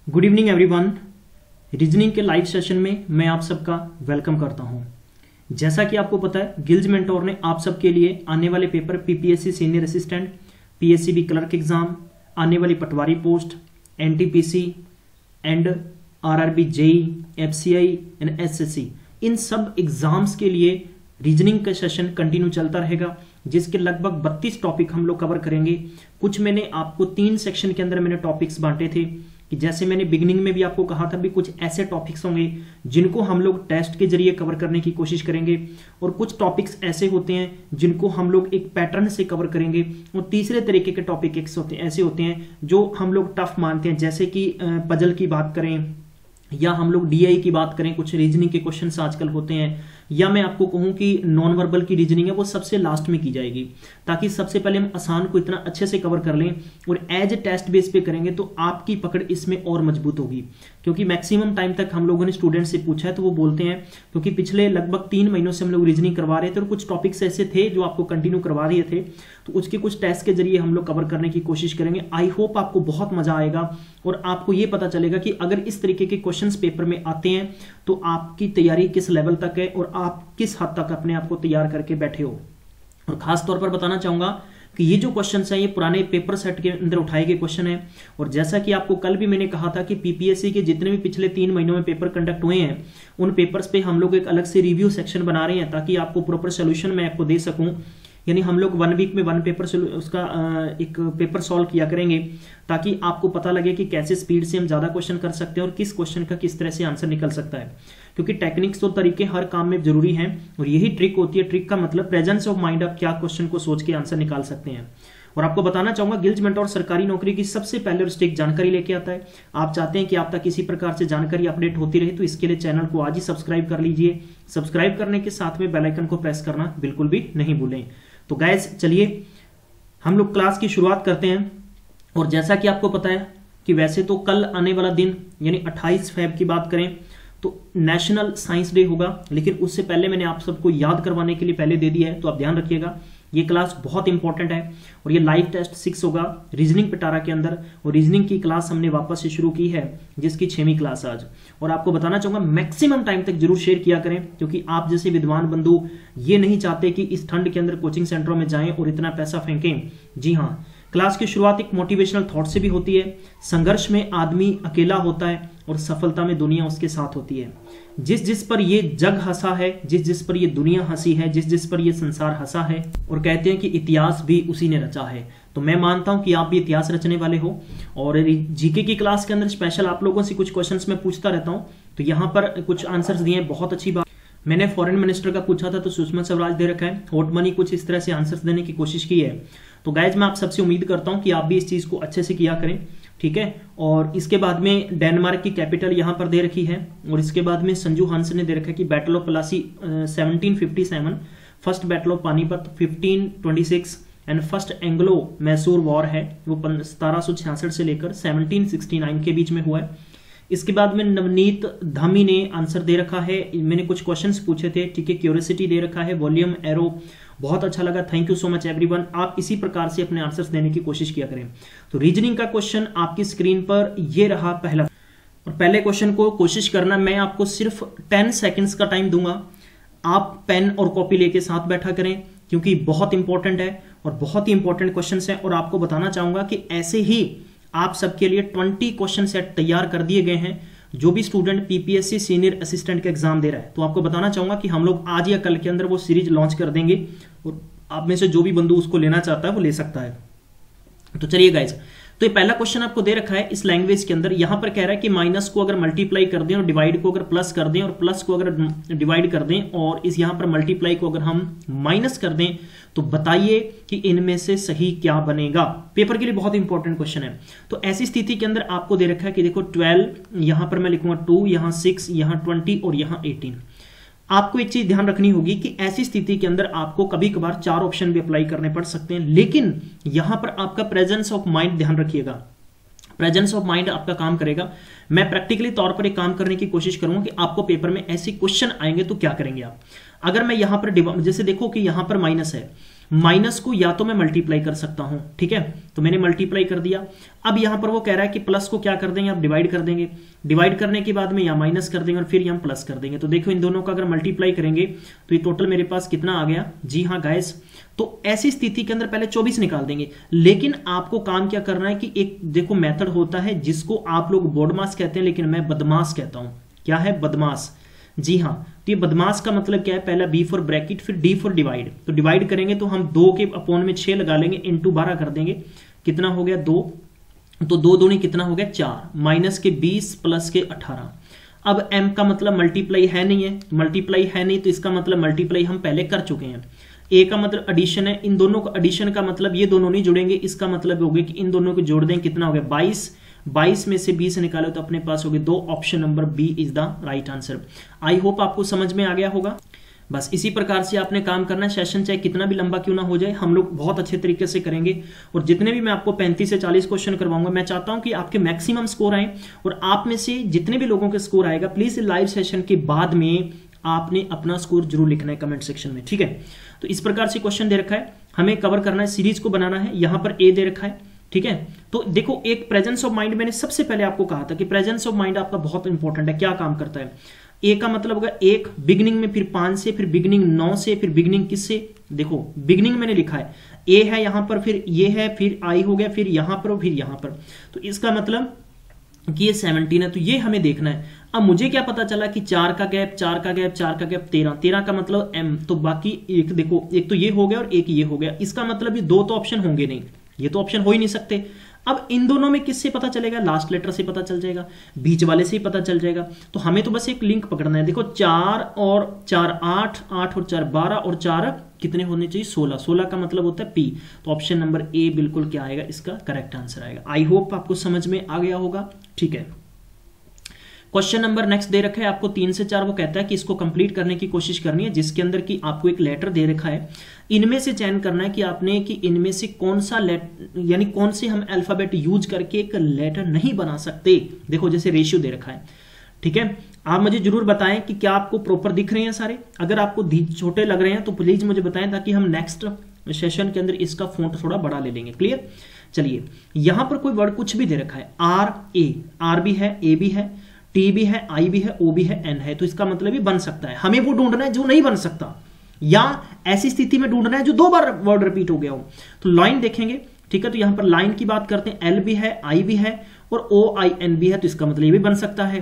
Good evening everyone. Reasoning के live session में मैं आप सबका वेलकम करता हूं। जैसा कि आपको पता है, गिल्ज मेंटोर ने आप सबके लिए आने वाले paper PPSC senior assistant, PSCB clerk exam, आने वाली patwari post, NTPC and RRB JE, FCI and SSC, इन सब एग्जाम्स के लिए रीजनिंग का सेशन कंटिन्यू चलता रहेगा, जिसके लगभग 32 टॉपिक हम लोग कवर करेंगे। कुछ मैंने आपको 3 सेक्शन के अंदर मैंने टॉपिक्स बांटे थे कि जैसे मैंने बिगिनिंग में भी आपको कहा था भी कुछ ऐसे टॉपिक्स होंगे जिनको हम लोग टेस्ट के जरिए कवर करने की कोशिश करेंगे, और कुछ टॉपिक्स ऐसे होते हैं जिनको हम लोग एक पैटर्न से कवर करेंगे, और तीसरे तरीके के टॉपिक ऐसे होते हैं जो हम लोग टफ मानते हैं, जैसे कि पजल की बात करें या हम लोग डीआई की बात करें, कुछ रीजनिंग के क्वेश्चंस आजकल होते हैं, या मैं आपको कहूं कि नॉन वर्बल की रीजनिंग है वो सबसे लास्ट में की जाएगी, ताकि सबसे पहले हम आसान को इतना अच्छे से कवर कर लें और एज ए टेस्ट बेस पे करेंगे तो आपकी पकड़ इसमें और मजबूत होगी। क्योंकि मैक्सिमम टाइम तक हम लोगों ने स्टूडेंट से पूछा है तो वो बोलते हैं, क्योंकि पिछले लगभग 3 महीनों से हम लोग रीजनिंग करवा रहे थे और कुछ टॉपिक्स ऐसे थे जो आपको कंटिन्यू करवा रहे थे, तो उसके कुछ टेस्ट के जरिए हम लोग कवर करने की कोशिश करेंगे। आई होप आपको बहुत मजा आएगा और आपको ये पता चलेगा कि अगर इस तरीके के क्वेश्चंस पेपर में आते हैं तो आपकी तैयारी किस लेवल तक है और आप किस हद तक अपने आप को तैयार करके बैठे हो। और खास तौर पर बताना चाहूंगा कि ये जो क्वेश्चंस हैं ये पुराने पेपर सेट के अंदर उठाए गए क्वेश्चन हैं, और जैसा कि आपको कल भी मैंने कहा था कि पीपीएससी के जितने भी पिछले 3 महीनों में पेपर कंडक्ट हुए हैं उन पेपर्स पे हम लोग एक अलग से रिव्यू सेक्शन बना रहे हैं, ताकि आपको प्रॉपर सोल्यूशन मैं आपको दे सकूं। यानी हम लोग 1 वीक में 1 पेपर उसका एक पेपर सॉल्व किया करेंगे, ताकि आपको पता लगे कि कैसे स्पीड से हम ज्यादा क्वेश्चन कर सकते हैं और किस क्वेश्चन का किस तरह से आंसर निकल सकता है। क्योंकि टेक्निक्स और तरीके हर काम में जरूरी हैं, और यही ट्रिक होती है। ट्रिक का मतलब प्रेजेंस ऑफ माइंड, आप क्या क्वेश्चन को सोच के आंसर निकाल सकते हैं। और आपको बताना चाहूंगा, गिल्ज मेंटोर सरकारी नौकरी की सबसे पहले और स्ट्रिक्ट जानकारी लेके आता है। आप चाहते हैं कि आप तक किसी प्रकार से जानकारी अपडेट होती रहे तो इसके लिए चैनल को आज ही सब्सक्राइब कर लीजिए। सब्सक्राइब करने के साथ में बेल आइकन को प्रेस करना बिल्कुल भी नहीं भूलें। तो गाइस चलिए हम लोग क्लास की शुरुआत करते हैं। और जैसा कि आपको पता है कि वैसे तो कल आने वाला दिन यानी 28 फरवरी की बात करें तो नेशनल साइंस डे होगा, लेकिन उससे पहले मैंने आप सबको याद करवाने के लिए पहले दे दिया है, तो आप ध्यान रखिएगा। ये क्लास बहुत इंपॉर्टेंट है और ये लाइव टेस्ट 6 होगा रीजनिंग पिटारा के अंदर, और रीजनिंग की क्लास हमने वापस से शुरू की है जिसकी 6वीं क्लास आज। और आपको बताना चाहूंगा मैक्सिमम टाइम तक जरूर शेयर किया करें, क्योंकि आप जैसे विद्वान बंधु ये नहीं चाहते कि इस ठंड के अंदर कोचिंग सेंटरों में जाएं और इतना पैसा फेंकें। जी हाँ, क्लास की शुरुआत एक मोटिवेशनल थॉट से भी होती है। संघर्ष में आदमी अकेला होता है और सफलता में दुनिया उसके साथ होती है। जिस जिस पर ये जग हंसा है, जिस जिस पर ये दुनिया हंसी है, जिस जिस पर ये संसार हंसा है, और कहते हैं कि इतिहास भी उसी ने रचा है। तो मैं मानता हूं कि आप भी इतिहास रचने वाले हो। और जीके की क्लास के अंदर स्पेशल आप लोगों से कुछ क्वेश्चंस मैं पूछता रहता हूं, तो यहां पर कुछ आंसर्स दिए, बहुत अच्छी बात। मैंने फॉरेन मिनिस्टर का पूछा था तो सुषमा स्वराज दे रखा है। हॉट मनी कुछ इस तरह से आंसर्स देने की कोशिश की है। तो गाइज मैं आप सबसे उम्मीद करता हूं कि आप भी इस चीज को अच्छे से किया करें, ठीक है। और इसके बाद में डेनमार्क की कैपिटल यहां पर दे रखी है, और इसके बाद में संजू हंस ने दे रखा है कि battle of Plassey 1757, first battle of Panipat 1526 and first Anglo Mysore war है वो 1766 से लेकर 1769 के बीच में हुआ है। इसके बाद में नवनीत धामी ने आंसर दे रखा है। मैंने कुछ क्वेश्चंस पूछे थे, ठीक है। क्यूरियोसिटी दे रखा है, वॉल्यूम एरो, बहुत अच्छा लगा, thank you so much everyone. आप इसी प्रकार से अपने आंसर्स देने की कोशिश किया करें। तो रीजनिंग का क्वेश्चन आपकी स्क्रीन पर ये रहा पहला, और पहले क्वेश्चन को कोशिश करना, मैं आपको सिर्फ 10 सेकेंड्स का टाइम दूंगा। आप पेन और कॉपी लेके साथ बैठा करें, क्योंकि बहुत इंपॉर्टेंट है और बहुत ही इंपॉर्टेंट क्वेश्चन है। और आपको बताना चाहूंगा कि ऐसे ही आप सबके लिए 20 क्वेश्चन सेट तैयार कर दिए गए हैं, जो भी स्टूडेंट पीपीएससी सीनियर असिस्टेंट का एग्जाम दे रहा है। तो आपको बताना चाहूंगा कि हम लोग आज या कल के अंदर वो सीरीज लॉन्च कर देंगे, और आप में से जो भी बंधु उसको लेना चाहता है वो ले सकता है। तो चलिए गाइज, तो ये पहला क्वेश्चन आपको दे रखा है इस लैंग्वेज के अंदर। यहां पर कह रहा है कि माइनस को अगर मल्टीप्लाई कर दें और डिवाइड को अगर प्लस कर दें, और प्लस को अगर डिवाइड कर दें, और इस यहां पर मल्टीप्लाई को अगर हम माइनस कर दें, तो बताइए कि इनमें से सही क्या बनेगा। पेपर के लिए बहुत इंपॉर्टेंट क्वेश्चन है। तो ऐसी स्थिति के अंदर आपको दे रखा है कि देखो 12, यहां पर मैं लिखूंगा 2, यहां 6, यहां 20 और यहां 18। आपको एक चीज ध्यान रखनी होगी कि ऐसी स्थिति के अंदर आपको कभी कभार 4 ऑप्शन भी अप्लाई करने पड़ सकते हैं, लेकिन यहां पर आपका प्रेजेंस ऑफ माइंड ध्यान रखिएगा। प्रेजेंस ऑफ माइंड आपका काम करेगा। मैं प्रैक्टिकली तौर पर एक काम करने की कोशिश करूंगा कि आपको पेपर में ऐसे क्वेश्चन आएंगे तो क्या करेंगे आप। अगर मैं यहां पर जैसे देखो कि यहां पर माइनस है, माइनस को या तो मैं मल्टीप्लाई कर सकता हूं, ठीक है, तो मैंने मल्टीप्लाई कर दिया। अब यहां पर वो कह रहा है कि प्लस को क्या कर देंगे, आप डिवाइड कर देंगे। डिवाइड करने के बाद में यहां माइनस कर देंगे और फिर यहां प्लस कर देंगे। तो देखो इन दोनों का अगर मल्टीप्लाई करेंगे तो ये टोटल मेरे पास कितना आ गया, जी हाँ गाइस। तो ऐसी स्थिति के अंदर पहले 24 निकाल देंगे, लेकिन आपको काम क्या करना है कि एक देखो मेथड होता है जिसको आप लोग बोर्डमास कहते हैं, लेकिन मैं बदमाश कहता हूं। क्या है, बदमाश। जी हाँ, तो ये बदमाश का मतलब क्या है, पहला बी फॉर ब्रैकेट फिर डी फॉर डिवाइड। तो डिवाइड करेंगे तो हम 2 के अपॉन में 6 लगा लेंगे, इंटू 12 कर देंगे, कितना हो गया 2। तो 2 दूनी कितना हो गया 4, माइनस के 20 प्लस के 18। अब m का मतलब मल्टीप्लाई है नहीं है, मल्टीप्लाई है नहीं, तो इसका मतलब मल्टीप्लाई हम पहले कर चुके हैं। a का मतलब एडिशन है, इन दोनों का एडिशन का मतलब ये दोनों नहीं जुड़ेंगे, इसका मतलब हो गया कि इन दोनों को जोड़ दें, कितना हो गया 22। 22 में से 20 निकालो तो अपने पास हो गए 2, option number B is the right answer. I hope आपको समझ में आ गया होगा। बस इसी प्रकार से आपने काम करना है। सेशन चाहे कितना भी लंबा क्यों ना हो जाए, हम लोग बहुत अच्छे तरीके से करेंगे। और जितने भी मैं आपको 35 से 40 क्वेश्चन करवाऊंगा, मैं चाहता हूं कि आपके मैक्सिमम स्कोर आए, और आप में से जितने भी लोगों के स्कोर आएगा, प्लीज लाइव सेशन के बाद में आपने अपना स्कोर जरूर लिखना है कमेंट सेक्शन में, ठीक है। तो इस प्रकार से क्वेश्चन दे रखा है, हमें कवर करना है, सीरीज को बनाना है। यहां पर ए दे रखा है, ठीक है। तो देखो एक प्रेजेंस ऑफ माइंड, मैंने सबसे पहले आपको कहा था कि प्रेजेंस ऑफ माइंड आपका बहुत इंपॉर्टेंट है। क्या काम करता है, ए का मतलब होगा 1 बिगिनिंग में, फिर 5 से, फिर बिगिनिंग 9 से, फिर बिगिनिंग किससे, देखो बिगिनिंग मैंने लिखा है, ए है यहां पर, फिर ये है, फिर आई हो गया, फिर यहां पर, फिर यहां पर। तो इसका मतलब कि ये 17 है, तो ये हमें देखना है। अब मुझे क्या पता चला कि 4 का गैप, 4 का गैप, 4 का गैप 13, 13 का मतलब m, तो बाकी एक देखो, एक तो ये हो गया और एक ये हो गया। इसका मतलब ये 2 तो ऑप्शन होंगे नहीं, ये तो ऑप्शन हो ही नहीं सकते। अब इन दोनों में किससे पता चलेगा, लास्ट लेटर से पता चल जाएगा, बीच वाले से ही पता चल जाएगा। तो हमें तो बस एक लिंक पकड़ना है। देखो 4 और 4 8, 8 और 4 12, और 4 कितने होने चाहिए 16, 16 का मतलब होता है पी। तो ऑप्शन नंबर ए बिल्कुल क्या आएगा, इसका करेक्ट आंसर आएगा। आई होप आपको समझ में आ गया होगा, ठीक है। क्वेश्चन नंबर नेक्स्ट दे रखा है आपको 3 से 4, वो कहता है कि इसको कंप्लीट करने की कोशिश करनी है, जिसके अंदर कि आपको एक लेटर दे रखा है, इनमें से चयन करना है कि आपने कि इनमें से कौन सा लेटर, यानी कौन से हम अल्फाबेट यूज करके एक लेटर नहीं बना सकते। देखो जैसे रेशियो दे रखा है, ठीक है। आप मुझे जरूर बताएं कि क्या आपको प्रॉपर दिख रहे हैं सारे। अगर आपको छोटे लग रहे हैं तो प्लीज मुझे बताएं, ताकि हम नेक्स्ट सेशन के अंदर इसका फॉन्ट थोड़ा बड़ा ले लेंगे। क्लियर। चलिए यहां पर कोई वर्ड कुछ भी दे रखा है, आर ए, आर भी है, ए भी है, टी भी है, आई भी है, ओ भी है, एन है, तो इसका मतलब ही बन सकता है। हमें वो ढूंढना है जो नहीं बन सकता, या ऐसी स्थिति में ढूंढना है जो 2 बार वर्ड रिपीट हो गया हो। तो लाइन देखेंगे, ठीक है, तो यहां पर लाइन की बात करते हैं, एल भी है, आई भी है, और ओ आई एन भी है, तो इसका मतलब ये भी बन सकता है।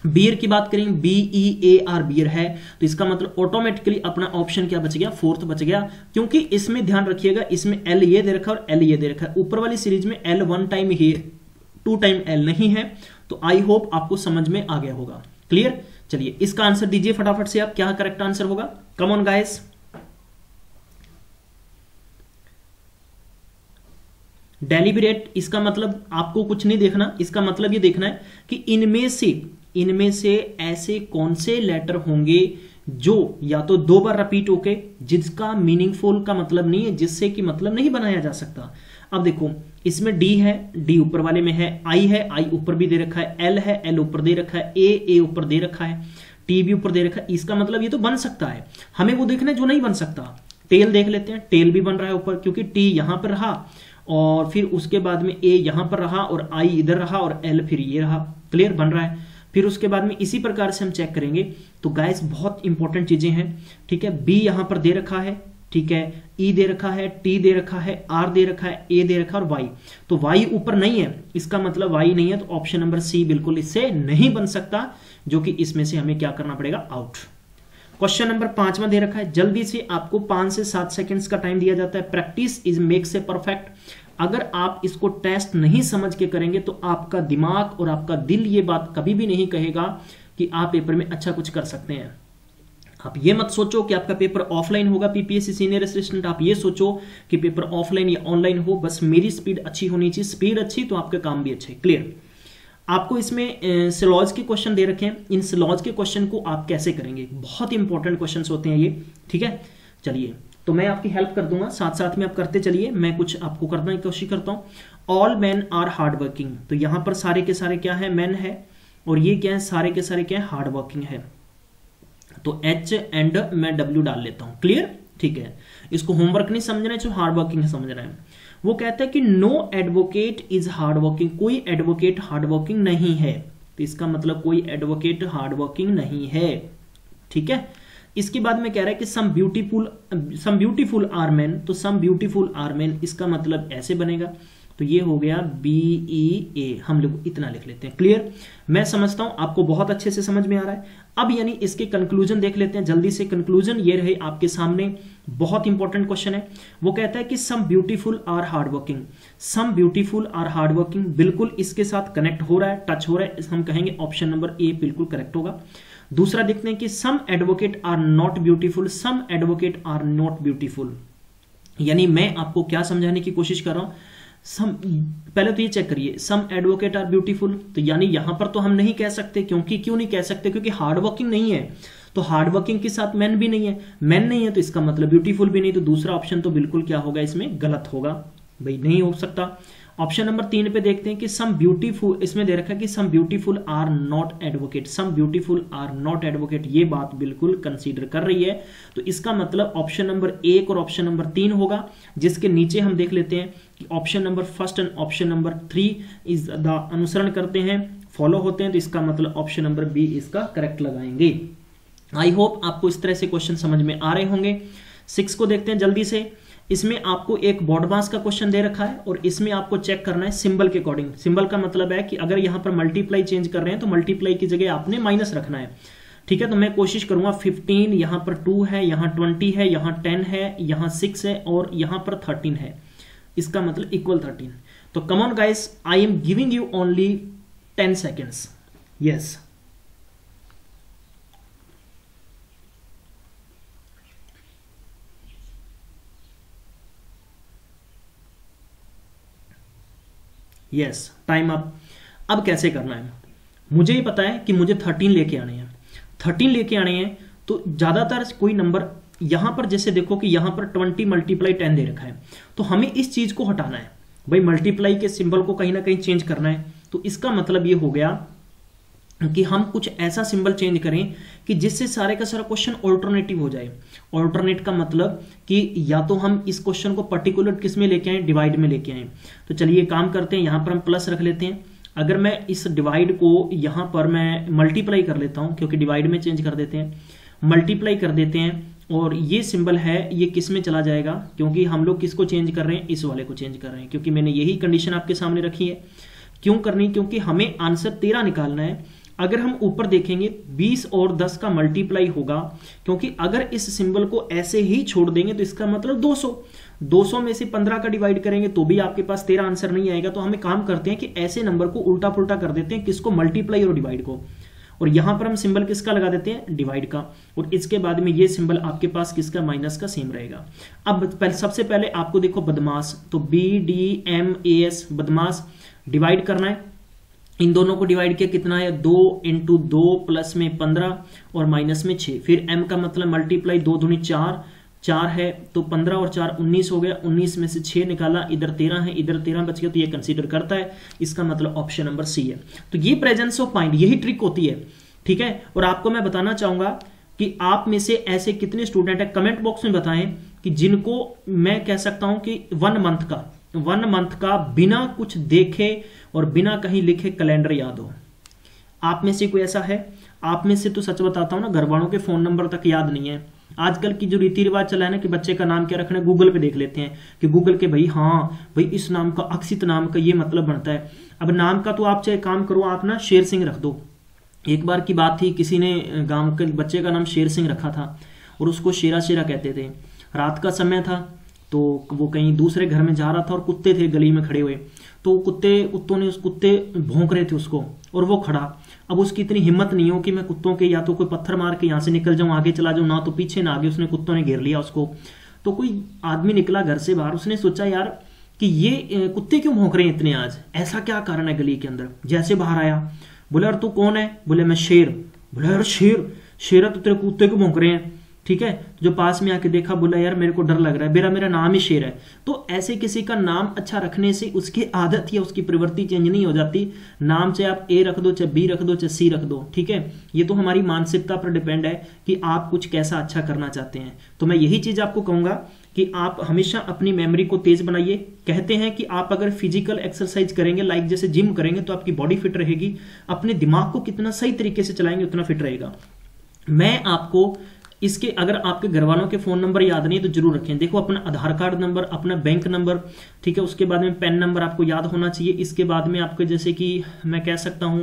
बियर की बात करेंगे, B E A R bear है, तो इसका मतलब ऑटोमेटिकली अपना ऑप्शन क्या बच गया, 4th बच गया। क्योंकि इसमें ध्यान रखिएगा, इसमें एल ये दे रखा है और एल ये दे रखा है। ऊपर वाली सीरीज में एल 1 टाइम ही 2 टाइम एल नहीं है। तो आई होप आपको समझ में आ गया होगा। क्लियर। चलिए इसका आंसर दीजिए फटाफट से आप, क्या करेक्ट आंसर होगा। Come on guys. डेलिबरेट, इसका मतलब आपको कुछ नहीं देखना, इसका मतलब ये देखना है कि इनमें से ऐसे कौन से लेटर होंगे जो या तो 2 बार रिपीट होके, जिसका मीनिंगफुल का मतलब नहीं है, जिससे कि मतलब नहीं बनाया जा सकता। अब देखो इसमें डी है, डी ऊपर वाले में है, आई है, आई ऊपर भी दे रखा है, एल है, एल ऊपर दे रखा है, ए ऊपर दे रखा है, टी भी ऊपर दे रखा है। इसका मतलब ये तो बन सकता है, हमें वो देखना है जो नहीं बन सकता। टेल देख लेते हैं, टेल भी बन रहा है ऊपर, क्योंकि टी यहां पर रहा और फिर उसके बाद में ए यहां पर रहा और आई इधर रहा और एल फिर ये रहा। क्लियर, बन रहा है। फिर उसके बाद में इसी प्रकार से हम चेक करेंगे। तो गाइस बहुत इंपॉर्टेंट चीजें हैं, ठीक है। बी यहां पर दे रखा है, ठीक है, ई दे रखा है, टी दे रखा है, आर दे रखा है, ए दे रखा है और वाई। तो वाई ऊपर नहीं है, इसका मतलब वाई नहीं है, तो ऑप्शन नंबर सी बिल्कुल इससे नहीं बन सकता, जो कि इसमें से हमें क्या करना पड़ेगा, आउट। क्वेश्चन नंबर 5वां दे रखा है, जल्दी से आपको 5 से 7 सेकंड्स का टाइम दिया जाता है। Practice is makes a perfect. अगर आप इसको टेस्ट नहीं समझ के करेंगे तो आपका दिमाग और आपका दिल ये बात कभी भी नहीं कहेगा कि आप पेपर में अच्छा कुछ कर सकते हैं। आप ये मत सोचो कि आपका पेपर ऑफलाइन होगा पीपीएससी सीनियर असिस्टेंट, आप ये सोचो कि पेपर ऑफलाइन या ऑनलाइन हो, बस मेरी स्पीड अच्छी होनी चाहिए। स्पीड अच्छी तो आपका काम भी अच्छे। क्लियर। आपको इसमें सिलॉज के क्वेश्चन दे रखे हैं, इन सिलॉज के क्वेश्चन को आप कैसे करेंगे, बहुत इंपॉर्टेंट क्वेश्चन होते हैं ये, ठीक है। चलिए तो मैं आपकी हेल्प कर दूंगा, साथ साथ में आप करते चलिए, मैं कुछ आपको करने की कोशिश करता हूं। All man are hard working, तो यहां पर सारे के सारे क्या है, मैन है, और ये क्या है, सारे के सारे क्या है, हार्ड वर्किंग है। तो एच एंड मैं डब्ल्यू डाल लेता हूं। क्लियर, ठीक है, इसको होमवर्क नहीं समझना है, जो हार्ड वर्किंग है समझना है। वो कहता है कि no advocate is hard working, कोई एडवोकेट हार्ड वर्किंग नहीं है। तो इसका मतलब कोई एडवोकेट हार्ड वर्किंग नहीं है, ठीक है। इसके बाद में कह रहा है कि सम ब्यूटीफुल आर मेन, तो सम ब्यूटीफुल आर मेन इसका मतलब ऐसे बनेगा, तो ये हो गया BEA, हम लोग इतना लिख लेते हैं। क्लियर, मैं समझता हूं आपको बहुत अच्छे से समझ में आ रहा है। अब यानी इसके कंक्लूजन देख लेते हैं जल्दी से। कंक्लूजन ये रहे आपके सामने, बहुत इंपॉर्टेंट क्वेश्चन है। वो कहता है कि some beautiful are hard working, some beautiful are hard working बिल्कुल इसके साथ कनेक्ट हो रहा है, टच हो रहा है, हम कहेंगे ऑप्शन नंबर ए बिल्कुल करेक्ट होगा। दूसरा देखते हैं कि some advocate are not beautiful, some advocate are not beautiful, यानी मैं आपको क्या समझाने की कोशिश कर रहा हूं, पहले तो ये चेक करिए, सम एडवोकेट आर ब्यूटीफुल, तो यानी यहां पर तो हम नहीं कह सकते, क्यों नहीं कह सकते, क्योंकि हार्ड वर्किंग नहीं है, तो हार्ड वर्किंग के साथ मैन भी नहीं है, मैन नहीं है तो इसका मतलब ब्यूटीफुल भी नहीं, तो दूसरा ऑप्शन तो बिल्कुल क्या होगा, इसमें गलत होगा भाई, नहीं हो सकता। ऑप्शन नंबर 3 पे देखते हैं कि सम ब्यूटीफुल, इसमें दे रखा है कि some beautiful are not advocate, some beautiful are not advocate, ये बात बिल्कुल कंसीडर कर रही है, तो इसका मतलब ऑप्शन नंबर 1 और ऑप्शन नंबर 3 होगा। जिसके नीचे हम देख लेते हैं कि option number 1 and option number 3 is the अनुसरण करते हैं, फॉलो होते हैं, तो इसका मतलब ऑप्शन नंबर बी इसका करेक्ट लगाएंगे। आई होप आपको इस तरह से क्वेश्चन समझ में आ रहे होंगे। 6 को देखते हैं जल्दी से। इसमें आपको एक बॉड मास का क्वेश्चन दे रखा है और इसमें आपको चेक करना है सिंबल के अकॉर्डिंग। सिंबल का मतलब है कि अगर यहां पर मल्टीप्लाई चेंज कर रहे हैं तो मल्टीप्लाई की जगह आपने माइनस रखना है, ठीक है। तो मैं कोशिश करूंगा 15, यहां पर 2 है, यहां 20 है, यहां 10 है, यहां 6 है और यहां पर 13 है, इसका मतलब इक्वल 13। तो come on guys, I am giving you only 10 seconds. Yes, yes, time up. अब कैसे करना है, मुझे ही पता है कि मुझे 13 लेके आने हैं, 13 लेके आने हैं, तो ज्यादातर कोई नंबर यहां पर, जैसे देखो कि यहां पर 20 मल्टीप्लाई 10 दे रखा है, तो हमें इस चीज को हटाना है भाई, मल्टीप्लाई के सिंबल को कहीं ना कहीं चेंज करना है। तो इसका मतलब ये हो गया कि हम कुछ ऐसा सिंबल चेंज करें कि जिससे सारे का सारा क्वेश्चन ऑल्टरनेटिव हो जाए। ऑल्टरनेट का मतलब कि या तो हम इस क्वेश्चन को पर्टिकुलर किस में लेके आए, डिवाइड में लेके आए। तो चलिए काम करते हैं, यहां पर हम प्लस रख लेते हैं। अगर मैं इस डिवाइड को यहां पर मैं मल्टीप्लाई कर लेता हूं, क्योंकि डिवाइड में चेंज कर देते हैं, मल्टीप्लाई कर देते हैं, और ये सिंबल है ये किस में चला जाएगा, क्योंकि हम लोग किसको चेंज कर रहे हैं, इस वाले को चेंज कर रहे हैं, क्योंकि मैंने यही कंडीशन आपके सामने रखी है। क्यों करनी, क्योंकि हमें आंसर 13 निकालना है। अगर हम ऊपर देखेंगे 20 और 10 का मल्टीप्लाई होगा, क्योंकि अगर इस सिंबल को ऐसे ही छोड़ देंगे तो इसका मतलब 200 में से 15 का डिवाइड करेंगे तो भी आपके पास 13 आंसर नहीं आएगा। तो हमें काम करते हैं कि ऐसे नंबर को उल्टा पुल्टा कर देते हैं, किसको, मल्टीप्लाई और डिवाइड को, और यहां पर हम सिंबल किसका लगा देते हैं, डिवाइड का, और इसके बाद में ये सिंबल आपके पास किसका, माइनस का सेम रहेगा। अब सबसे पहले आपको देखो बदमाश, तो BDMAS बदमाश डिवाइड करना है। इन दोनों को डिवाइड किया, कितना है, 2 × 2 प्लस में 15 और माइनस में 6, फिर m का मतलब मल्टीप्लाई, 2 दूनी 4 है, तो 15 और 4 19 हो गया, 19 में से 6 निकाला, इधर 13 है, इधर 13 बच गया, तो ये कंसीडर करता है। इसका मतलब ऑप्शन नंबर सी है। तो ये प्रेजेंस ऑफ माइंड, यही ट्रिक होती है, ठीक है। और आपको मैं बताना चाहूंगा कि आप में से ऐसे कितने स्टूडेंट है, कमेंट बॉक्स में बताएं कि जिनको मैं कह सकता हूं कि 1 मंथ का बिना कुछ देखे और बिना कहीं लिखे कैलेंडर याद हो। आप में से कोई ऐसा है? आप में से तो सच बताता हूं ना, घर वालों के फोन नंबर तक याद नहीं है। आजकल की जो रीति रिवाज चला है ना कि बच्चे का नाम क्या रखना है, गूगल पे देख लेते हैं कि गूगल के भाई भाई इस नाम का, अक्षित नाम का ये मतलब बनता है। अब नाम का तो आप चाहे काम करो, आप ना शेर सिंह रख दो। एक बार की बात थी, किसी ने गांव के बच्चे का नाम शेर सिंह रखा था और उसको शेरा शेरा कहते थे। रात का समय था तो वो कहीं दूसरे घर में जा रहा था और कुत्ते थे गली में खड़े हुए, तो कुत्ते भौंक रहे थे उसको और वो खड़ा। अब उसकी इतनी हिम्मत नहीं हो कि मैं कुत्तों के या तो कोई पत्थर मार के यहाँ से निकल जाऊं, आगे चला जाऊं, ना तो पीछे ना आगे, उसने कुत्तों ने घेर लिया उसको। तो कोई आदमी निकला घर से बाहर, उसने सोचा यार कि ये कुत्ते क्यों भौंक रहे हैं इतने आज, ऐसा क्या कारण है गली के अंदर। जैसे बाहर आया, बोले यार तू कौन है, बोले मैं शेर। बोले यार शेर है तो तेरे कुत्ते क्यों भौंक रहे हैं। ठीक है, जो पास में आके देखा, बोला यार मेरे को डर लग रहा है, मेरा नाम ही शेर है। तो ऐसे किसी का नाम अच्छा रखने से उसकी आदत या उसकी प्रवृत्ति चेंज नहीं हो जाती। नाम चाहे आप ए रख दो, चाहे बी रख दो, चाहे सी रख दो, ठीक है, ये तो हमारी मानसिकता पर डिपेंड है कि आप कुछ कैसा अच्छा करना चाहते हैं। तो मैं यही चीज आपको कहूंगा कि आप हमेशा अपनी मेमोरी को तेज बनाइए। कहते हैं कि आप अगर फिजिकल एक्सरसाइज करेंगे, लाइक जैसे जिम करेंगे, तो आपकी बॉडी फिट रहेगी। अपने दिमाग को कितना सही तरीके से चलाएंगे उतना फिट रहेगा। मैं आपको इसके, अगर आपके घर वालों के फोन नंबर याद नहीं तो जरूर रखें। देखो, अपना आधार कार्ड नंबर, अपना बैंक नंबर, ठीक है, उसके बाद में पैन नंबर आपको याद होना चाहिए। इसके बाद में आपके जैसे कि मैं कह सकता हूं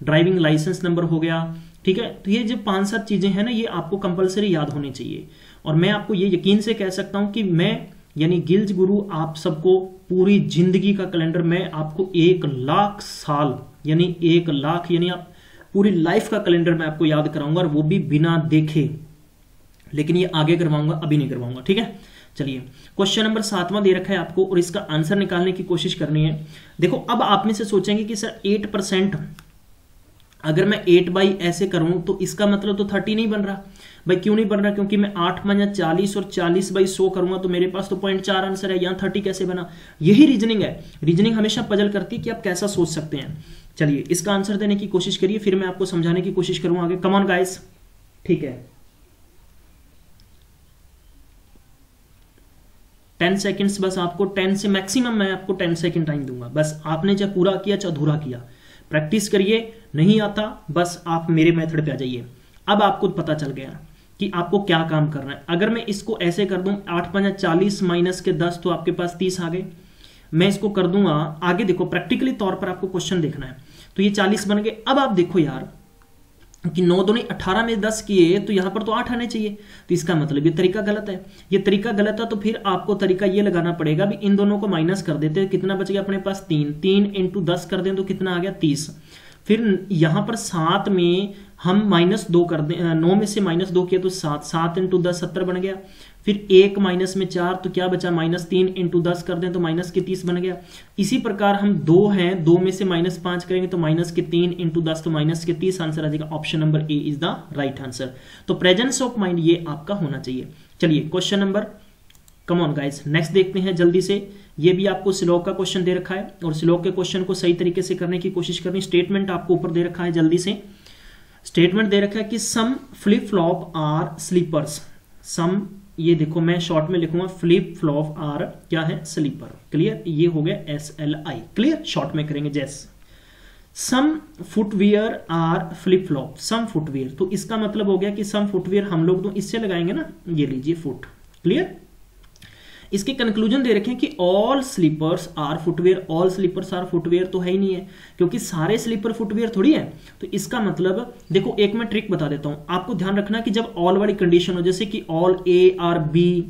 ड्राइविंग लाइसेंस नंबर हो गया, ठीक है। तो ये जो 5-7 चीजें हैं ना, ये आपको कंपलसरी याद होनी चाहिए। और मैं आपको ये यकीन से कह सकता हूं कि मैं यानी गिल्ज गुरु आप सबको पूरी जिंदगी का कैलेंडर, मैं आपको 1 लाख साल यानी 1 लाख यानी आप पूरी लाइफ का कैलेंडर मैं आपको याद कराऊंगा, और वो भी बिना देखे। लेकिन ये आगे करवाऊंगा, अभी नहीं करवाऊंगा, ठीक है। चलिए, क्वेश्चन नंबर 7वां दे रखा है आपको और इसका आंसर निकालने की कोशिश करनी है। देखो, अब आप में से सोचेंगे कि सर 8%, अगर मैं 8 बाई ऐसे करूं तो इसका मतलब तो 30 नहीं बन रहा। भाई क्यों नहीं बन रहा? क्योंकि मैं 8 माइनस 40 और 40 बाई 100 करूंगा तो मेरे पास तो 0.4 आंसर है। यहाँ 30 कैसे बना? यही रीजनिंग है। रीजनिंग हमेशा पजल करती है कि आप कैसा सोच सकते हैं। चलिए, इसका आंसर देने की कोशिश करिए, फिर मैं आपको समझाने की कोशिश करूंगा आगे। कम ऑन गाइस, ठीक है। 10 सेकंड्स बस आपको, 10 से मैक्सिमम मैं आपको 10 सेकंड टाइम दूंगा। बस आपने चाहे पूरा किया चाहे अधूरा किया, प्रैक्टिस करिए। नहीं आता बस आप मेरे मेथड पे आ जाइए। अब आपको पता चल गया कि आपको क्या काम करना है। अगर मैं इसको ऐसे कर दूं 8 5 40 माइनस के 10 तो आपके पास 30 आ गए। मैं इसको कर दूंगा आगे, देखो प्रैक्टिकली तौर पर आपको क्वेश्चन देखना है। तो ये 40 बन गए। अब आप देखो यार कि 9 दूनी 18 में 10 किए तो यहां पर तो 8 आने चाहिए। तो इसका मतलब ये तरीका गलत है। ये तरीका गलत है तो फिर आपको तरीका ये लगाना पड़ेगा भी इन दोनों को माइनस कर देते हैं। कितना बच गया अपने पास? 3। 3 इंटू 10 कर दें तो कितना आ गया? 30। फिर यहां पर 7 में हम -2 कर दें, 9 में से -2 किया तो 7। 7 इंटू 10 70 बन गया। फिर 1 माइनस में 4 तो क्या बचा? -3 इंटू 10 कर दें तो माइनस के 30 बन गया। इसी प्रकार हम 2 हैं, 2 में से -5 करेंगे तो -3 इंटू 10 तो -30 आंसर आ जाएगा। Option number A is the right answer. तो प्रेजेंस ऑफ माइंड ये आपका होना चाहिए। चलिए, question number, come on guys, next देखते हैं जल्दी से। ये भी आपको स्लोक का क्वेश्चन दे रखा है और स्लोक के क्वेश्चन को सही तरीके से करने की कोशिश करनी। स्टेटमेंट आपको ऊपर दे रखा है, जल्दी से स्टेटमेंट दे रखा है कि सम फ्लिप फ्लॉप आर स्लीपर्स। सम, ये देखो मैं शॉर्ट में लिखूंगा, फ्लिप फ्लॉप आर क्या है? स्लीपर। क्लियर? ये हो गया SLI। क्लियर? शॉर्ट में करेंगे जैस। सम फुटवियर आर फ्लिप फ्लॉप। सम फुटवियर, तो इसका मतलब हो गया कि सम फुटवियर हम लोग तो इससे लगाएंगे ना, ये लीजिए फुट। क्लियर? इसके कंक्लूजन दे रखे हैं कि all sleepers are footwear. All sleepers are footwear तो है ही नहीं है, क्योंकि सारे स्लीपर फुटवेयर थोड़ी है। तो इसका मतलब देखो, एक मैं ट्रिक बता देता हूं आपको, ध्यान रखना कि जब ऑल वाली कंडीशन हो, जैसे कि ऑल A आर B,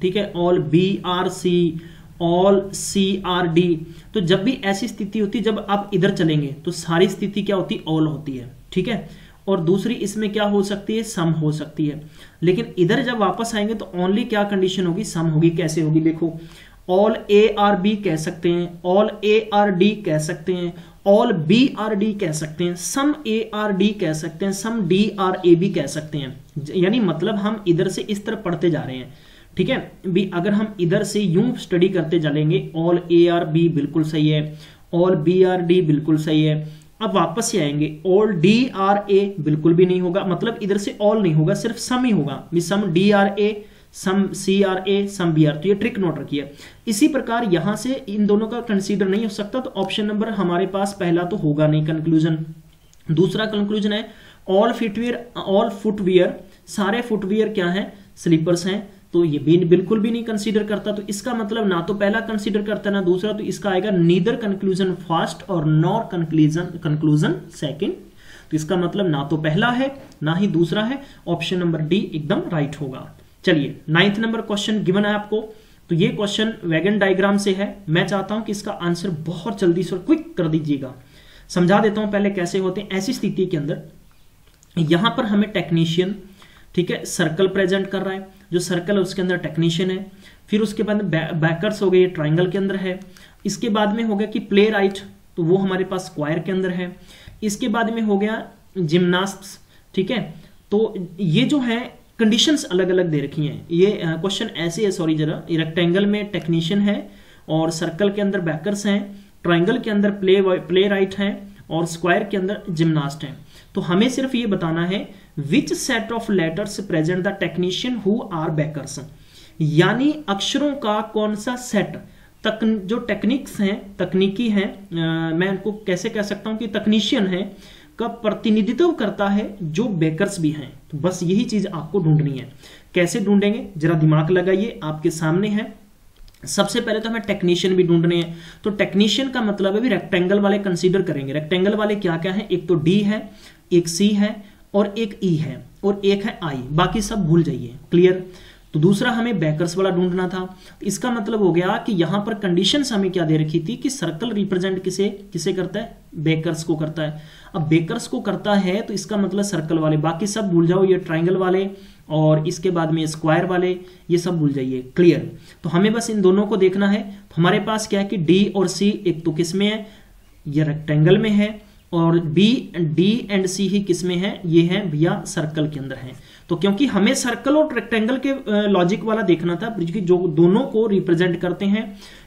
ठीक है, all B are C, all C are D, तो जब भी ऐसी स्थिति होती है, जब आप इधर चलेंगे तो सारी स्थिति क्या होती? ऑल होती है, ठीक है। और दूसरी इसमें क्या हो सकती है? सम हो सकती है। लेकिन इधर जब वापस आएंगे तो ओनली क्या कंडीशन होगी? सम होगी। कैसे होगी? देखो, ऑल A आर B कह सकते हैं, ऑल A आर D कह सकते हैं, ऑल B आर D कह सकते हैं, सम A आर D कह सकते हैं, सम D आर A भी कह सकते हैं। यानी मतलब हम इधर से इस तरफ पढ़ते जा रहे हैं, ठीक है भी। अगर हम इधर से यूं स्टडी करते चलेंगे, ऑल A आर B बिल्कुल सही है, ऑल B आर D बिल्कुल सही है। अब वापस से आएंगे, ऑल D आर A बिल्कुल भी नहीं होगा, मतलब इधर से ऑल नहीं होगा, सिर्फ सम ही होगा। Some D are A, some C are A, some B are. तो ये ट्रिक नोट रखिए। इसी प्रकार यहां से इन दोनों का कंसीडर नहीं हो सकता, तो ऑप्शन नंबर हमारे पास पहला तो होगा नहीं कंक्लूजन। दूसरा कंक्लूजन है ऑल फुटवियर, सारे फुटवियर क्या है? स्लीपर्स हैं। तो ये भी बिल्कुल भी नहीं कंसीडर करता। तो इसका मतलब ना तो पहला कंसीडर करता ना दूसरा, तो इसका आएगा नीदर कंक्लूजन फर्स्ट और नॉर कंक्लूजन सेकंड। तो इसका मतलब ना तो पहला है ना ही दूसरा है। ऑप्शन नंबर डी एकदम राइट होगा। चलिए, 9th नंबर क्वेश्चन गिवन है आपको। तो ये क्वेश्चन वैगन डायग्राम से है। मैं चाहता हूं कि इसका आंसर बहुत जल्दी से क्विक कर दीजिएगा। समझा देता हूं पहले कैसे होते हैं। ऐसी स्थिति के अंदर यहां पर हमें टेक्नीशियन, ठीक है, सर्कल प्रेजेंट कर रहा है। जो सर्कल है उसके अंदर टेक्नीशियन है। फिर उसके बाद बैकर्स हो गए, ट्राइंगल के अंदर है। इसके बाद में हो गया कि प्ले राइट, तो वो हमारे पास स्क्वायर के अंदर है। इसके बाद में हो गया जिम्नास्ट्स, ठीक है। तो ये जो है कंडीशंस अलग अलग दे रखी हैं। ये क्वेश्चन ऐसे है, सॉरी जरा, रेक्टेंगल में टेक्नीशियन है और सर्कल के अंदर बैकर्स हैं, ट्राइंगल के अंदर प्ले राइट हैं और स्क्वायर के अंदर जिम्नास्ट हैं। तो हमें सिर्फ ये बताना है which set of letters present the technician who are backers, यानी अक्षरों का कौन सा सेट जो टेक्निक्स हैं, तकनीकी हैं, मैं उनको कैसे कह सकता हूं कि तकनीशियन है का प्रतिनिधित्व करता है जो बेकर्स भी हैं। तो बस यही चीज आपको ढूंढनी है। कैसे ढूंढेंगे जरा दिमाग लगाइए, आपके सामने है। सबसे पहले तो हमें टेक्नीशियन भी ढूंढने हैं। तो टेक्नीशियन का मतलब है भी रेक्टेंगल वाले कंसीडर करेंगे। रेक्टेंगल वाले क्या क्या है, एक तो डी है, एक सी है और एक ई है और एक है आई, बाकी सब भूल जाइए। क्लियर। तो दूसरा हमें बैकर्स वाला ढूंढना था। इसका मतलब हो गया कि यहां पर कंडीशंस हमें क्या दे रखी थी कि सर्कल रिप्रेजेंट किसे किसे करता है, बेकर्स को करता है। अब बेकर्स को करता है तो इसका मतलब सर्कल वाले, बाकी सब भूल जाओ, ये ट्राइंगल वाले और इसके बाद में स्क्वायर वाले, ये सब भूल जाइए। क्लियर। तो हमें बस इन दोनों को देखना है। तो हमारे पास क्या है कि डी और सी एक तो किस में है, ये रेक्टेंगल में है, और डी एंड सी ही किस में है, ये है भैया सर्कल के अंदर है। तो क्योंकि हमें सर्कल और रेक्टेंगल के लॉजिक वाला देखना था जो दोनों को रिप्रेजेंट करते हैं,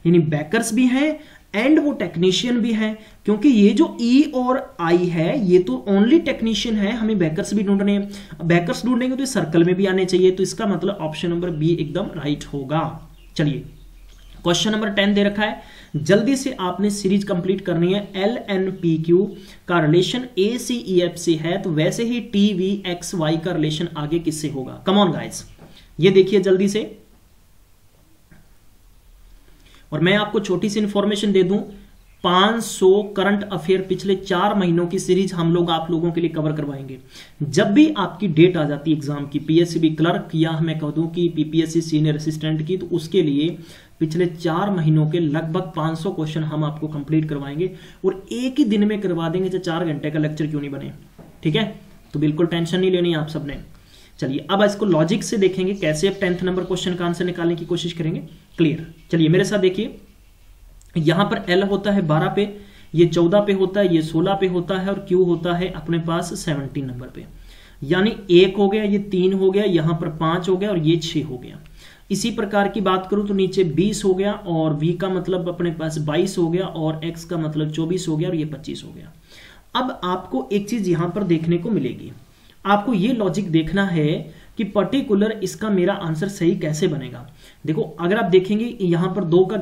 यानी बैकर्स भी हैं एंड वो टेक्नीशियन भी है। क्योंकि ये जो ई और आई है ये तो ओनली टेक्नीशियन है, हमें बैकर्स भी ढूंढने हैं। बैकर्स ढूंढेंगे तो सर्कल में भी आने चाहिए। तो इसका मतलब ऑप्शन नंबर बी एकदम राइट होगा। चलिए क्वेश्चन नंबर 10 दे रखा है, जल्दी से आपने सीरीज कंप्लीट करनी है। LNPQ का रिलेशन ACEF से है तो वैसे ही TVXY का रिलेशन आगे किससे होगा। कम ऑन गाइस, ये देखिए जल्दी से। और मैं आपको छोटी सी इंफॉर्मेशन दे दूं, 500 करंट अफेयर पिछले 4 महीनों की सीरीज हम लोग आप लोगों के लिए कवर करवाएंगे। जब भी आपकी डेट आ जाती है एग्जाम की, PSCB क्लर्क या मैं कह दूं कि PPSC सीनियर असिस्टेंट की, तो उसके लिए पिछले 4 महीनों के लगभग 500 क्वेश्चन हम आपको कंप्लीट करवाएंगे और एक ही दिन में करवा देंगे, चाहे 4 घंटे का लेक्चर क्यों नहीं बने। ठीक है, तो बिल्कुल टेंशन नहीं लेनी आप सबने। चलिए अब इसको लॉजिक से देखेंगे कैसे अब 10th नंबर क्वेश्चन का आंसर निकालने की कोशिश करेंगे। क्लियर। चलिए मेरे साथ देखिए, यहां पर L होता है 12 पे, ये 14 पे होता है, ये 16 पे होता है और Q होता है अपने पास 17 नंबर पे। यानी 1 हो गया, ये 3 हो गया, यहां पर 5 हो गया और ये 6 हो गया। इसी प्रकार की बात करूं तो नीचे 20 हो गया और V का मतलब अपने पास 22 हो गया और X का मतलब 24 हो गया और ये 25 हो गया। अब आपको एक चीज यहां पर देखने को मिलेगी, आपको ये लॉजिक देखना है कि पर्टिकुलर इसका मेरा आंसर सही कैसे बनेगा। देखो अगर आप देखेंगे यहां पर 2 का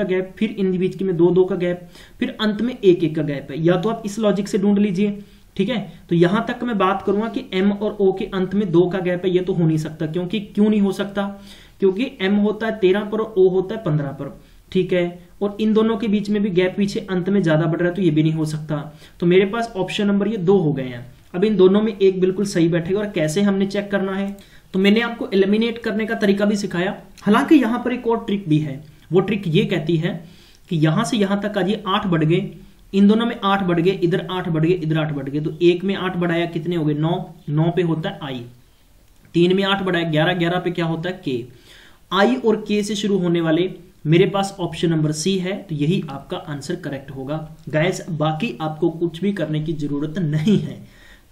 गैप, फिर इन बीच में 2 का गैप, फिर अंत में 1 का गैप है। या तो आप इस लॉजिक से ढूंढ लीजिए। ठीक है, तो यहां तक मैं बात करूंगा कि M और O के अंत में 2 का गैप है, ये तो हो नहीं सकता। क्यों नहीं हो सकता, क्योंकि M होता है 13 पर और O होता है 15 पर। ठीक है, और इन दोनों के बीच में भी गैप पीछे अंत में ज्यादा बढ़ रहा है, तो ये भी नहीं हो सकता। तो मेरे पास ऑप्शन नंबर ये 2 हो गए हैं। अब इन दोनों में एक बिल्कुल सही बैठेगा। और कैसे हमने चेक करना है, तो मैंने आपको एलिमिनेट करने का तरीका भी सिखाया। हालांकि यहां पर एक और ट्रिक भी है, वो ट्रिक ये कहती है कि यहां से यहां तक आज 8 बढ़ गए, इन दोनों में 8 बढ़ गए, इधर 8 बढ़ गए, इधर 8 बढ़ गए, तो एक में 8 बढ़ाया कितने हो गए 9 पे होता है I, 3 में 8 बढ़ाया 11 पे क्या होता है K। I और K से शुरू होने वाले मेरे पास ऑप्शन नंबर C है, तो यही आपका आंसर करेक्ट होगा गाइस। बाकी आपको कुछ भी करने की जरूरत नहीं है।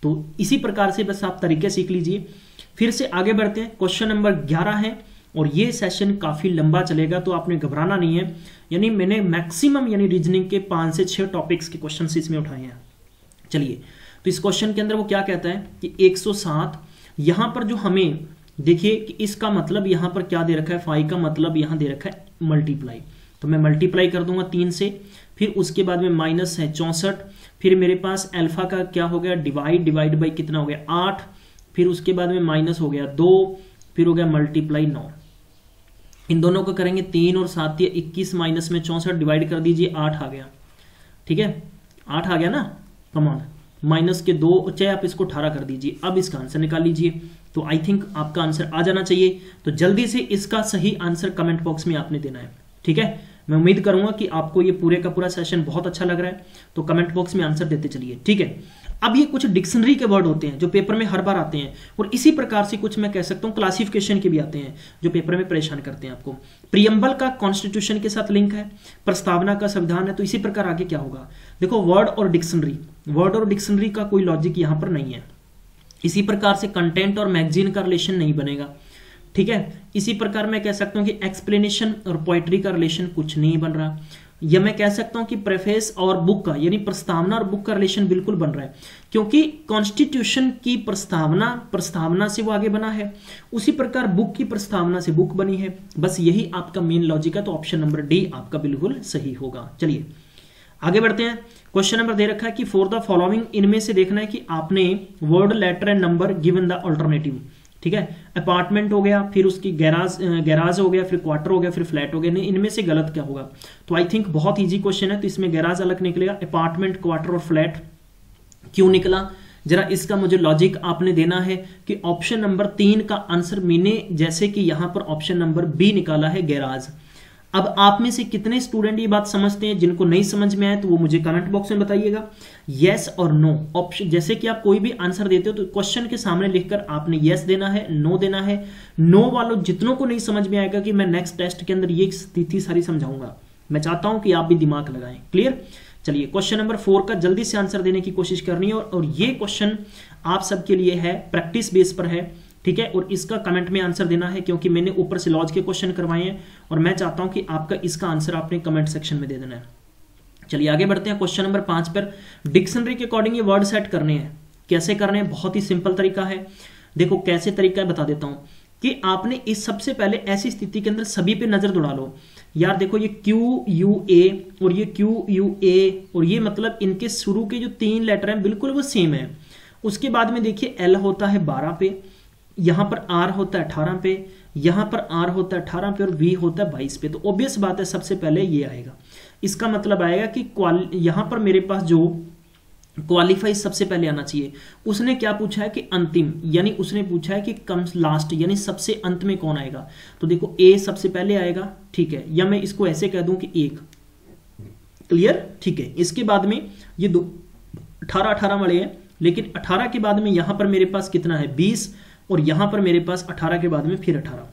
तो इसी प्रकार से बस आप तरीके सीख लीजिए। फिर से आगे बढ़ते हैं, क्वेश्चन नंबर 11 है और ये सेशन काफी लंबा चलेगा, तो आपने घबराना नहीं है। यानी मैंने मैक्सिमम यानी रीजनिंग के 5 से 6 टॉपिक्स के क्वेश्चन इसमें उठाए हैं। चलिए, तो इस क्वेश्चन के अंदर वो क्या कहता है कि 107, यहां पर जो हमें देखिए कि इसका मतलब यहां पर क्या दे रखा है, फाई का मतलब यहां दे रखा है मल्टीप्लाई। तो मैं मल्टीप्लाई कर दूंगा 3 से, फिर उसके बाद में माइनस है 64, फिर मेरे पास अल्फा का क्या हो गया डिवाइड बाई कितना हो गया 8, फिर उसके बाद में माइनस हो गया 2, फिर हो गया मल्टीप्लाई 9। इन दोनों को करेंगे 3 और 7 या 21 माइनस में 64 डिवाइड कर दीजिए 8 आ गया। ठीक है, 8 आ गया ना, कमान माइनस के 2, चाहे आप इसको 18 कर दीजिए। अब इसका आंसर निकाल लीजिए, तो आई थिंक आपका आंसर आ जाना चाहिए। तो जल्दी से इसका सही आंसर कमेंट बॉक्स में आपने देना है। ठीक है, मैं उम्मीद करूंगा कि आपको ये पूरे का पूरा सेशन बहुत अच्छा लग रहा है, तो कमेंट बॉक्स में आंसर देते चलिए। ठीक है, अब ये कुछ डिक्शनरी के वर्ड होते हैं जो पेपर में हर बार आते हैं, और इसी प्रकार से कुछ मैं कह सकता हूं क्लासिफिकेशन के भी आते हैं जो पेपर में परेशान करते हैं आपको। प्रियम्बल का कॉन्स्टिट्यूशन के साथ लिंक है, प्रस्तावना का संविधान है, तो इसी प्रकार आगे क्या होगा। देखो वर्ड और डिक्शनरी का कोई लॉजिक यहां पर नहीं है। इसी प्रकार से कंटेंट और मैगजीन का रिलेशन नहीं बनेगा, ठीक है। इसी प्रकार मैं कह सकता हूं कि एक्सप्लेनेशन और पोएट्री का रिलेशन कुछ नहीं बन रहा, या मैं कह सकता हूं कि प्रेफेस और बुक का यानी प्रस्तावना और बुक का रिलेशन बिल्कुल बन रहा है, क्योंकि कॉन्स्टिट्यूशन की प्रस्तावना से वो आगे बना है, उसी प्रकार बुक की प्रस्तावना से बुक बनी है। बस यही आपका मेन लॉजिक है, तो ऑप्शन नंबर डी आपका बिल्कुल सही होगा। चलिए आगे बढ़ते हैं। क्वेश्चन नंबर दे रखा है कि फॉर द फॉलोइंग, इनमें से देखना है कि आपने word, letter and number given the alternative, ठीक है। अपार्टमेंट हो गया, फिर उसकी गैराज हो गया, फिर क्वार्टर हो गया, फिर फ्लैट हो गया, नहीं इनमें से गलत क्या होगा। तो आई थिंक बहुत इजी क्वेश्चन है, तो इसमें गैराज अलग निकलेगा, अपार्टमेंट, क्वार्टर और फ्लैट क्यों निकला, जरा इसका मुझे लॉजिक आपने देना है कि ऑप्शन नंबर 3 का आंसर मैंने जैसे कि यहां पर ऑप्शन नंबर बी निकाला है गैराज। अब आप में से कितने स्टूडेंट ये बात समझते हैं, जिनको नहीं समझ में आए तो वो मुझे कमेंट बॉक्स में बताइएगा, यस और नो ऑप्शन। जैसे कि आप कोई भी आंसर देते हो तो क्वेश्चन के सामने लिखकर आपने यस देना है, नो देना है। नो वालों जितनों को नहीं समझ में आएगा कि मैं नेक्स्ट टेस्ट के अंदर ये स्थिति सारी समझाऊंगा, मैं चाहता हूं कि आप भी दिमाग लगाएं। क्लियर। चलिए क्वेश्चन नंबर 4 का जल्दी से आंसर देने की कोशिश करनी है, और ये क्वेश्चन आप सबके लिए है, प्रैक्टिस बेस पर है, ठीक है। और इसका कमेंट में आंसर देना है, क्योंकि मैंने ऊपर से लॉज के क्वेश्चन करवाए हैं और मैं चाहता हूं कि आपका इसका आंसर आपने कमेंट सेक्शन में दे देना है। चलिए आगे बढ़ते हैं क्वेश्चन नंबर 5 पर। डिक्शनरी के अकॉर्डिंग ये वर्ड सेट करने हैं, कैसे करने हैं, बहुत ही सिंपल तरीका है। देखो कैसे तरीका है बता देता हूं कि आपने इस सबसे पहले ऐसी स्थिति के अंदर सभी पे नजर दौड़ा लो। यार देखो ये QUA और ये QUA, और ये मतलब इनके शुरू के जो 3 लेटर हैं बिल्कुल वो सेम है। उसके बाद में देखिए L होता है 12 पे, यहां पर R होता है 18 पे, यहां पर R होता है 18 पे, और V होता है 22 पे। तो ऑब्वियस बात है सबसे पहले ये आएगा। इसका मतलब आएगा कि यहां पर मेरे पास जो क्वालिफाई सबसे पहले आना चाहिए। उसने क्या पूछा है कि अंतिम, यानी उसने पूछा है कि कम्स लास्ट, यानी सबसे अंत में कौन आएगा। तो देखो A सबसे पहले आएगा, ठीक है, या मैं इसको ऐसे कह दूं कि 1। क्लियर, ठीक है। इसके बाद में ये 18 वाले हैं, लेकिन 18 के बाद में यहां पर मेरे पास कितना है 20, और यहां पर मेरे पास 18 के बाद में फिर 18।